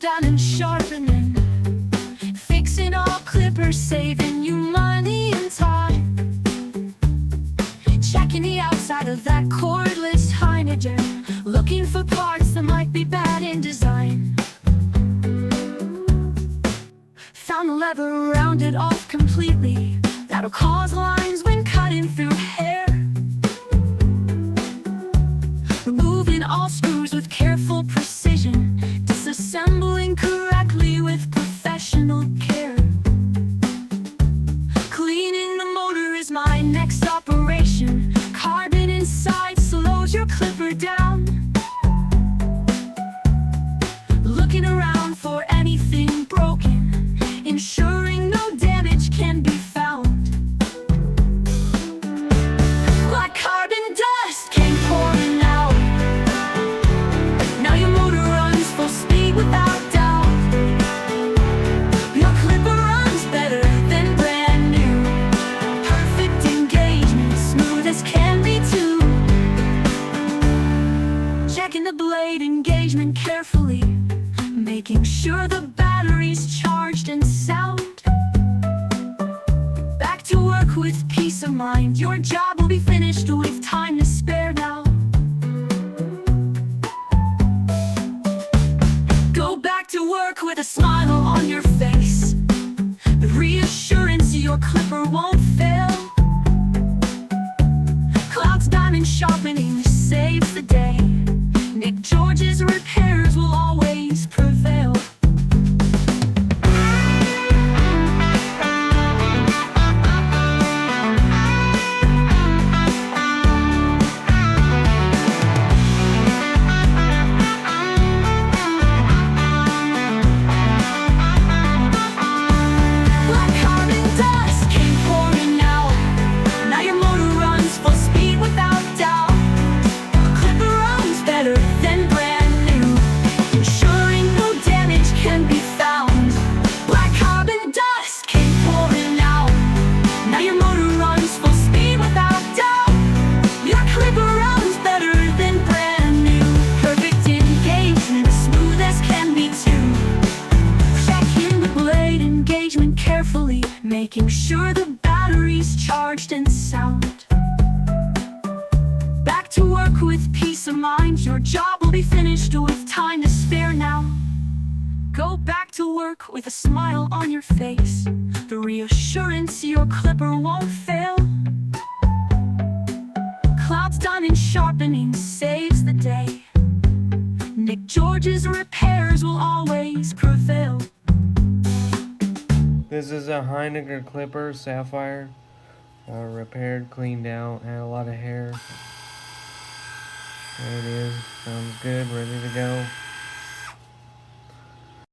Diamond Sharpening, fixing all clippers, saving you money and time. Checking the outside of that cordless Heiniger, looking for parts that might be bad in design. Found the lever, rounded off completely, that'll cause lines when cutting through hair. Removing all screws with careful precision, disassembling correctly with professional care. Cleaning the motor is my next operation. Carbon inside slows your clipper down. Looking around for anything broken, ensuring no damage can be found. Black carbon dust came pouring out. Now your motor runs full speed without doubt. Your clipper runs better than brand new. Perfect engagement, smooth as can be too. Checking the blade engagement carefully, making sure the battery's charged and sound. Back to work with peace of mind. Your job will be finished with time to spare now. Go back to work with a smile on your face, the reassurance your clipper won't fail. Clouds Diamond Sharpening saves the day. Nick George's repairs will always prevail. Black carbon dust came pouring out. Now your motor runs full speed without doubt. Clipper runs better than brand new, ensuring no damage can be found. Black carbon dust came pouring out. Now your motor runs full speed without doubt. Your clipper runs better than brand new. Perfect engagement, smooth as can be too. Checking the blade engagement carefully, making sure the battery's charged and sound. Back to work with peace of mind. Your job will be finished with time to spare now. Go back to work with a smile on your face, the reassurance your clipper won't fail. Clouds Diamond Sharpening saves the day. Nick George's repairs will always prevail. This is a Heiniger clipper, sapphire, repaired, cleaned out, had a lot of hair. There it is, sounds good, ready to go.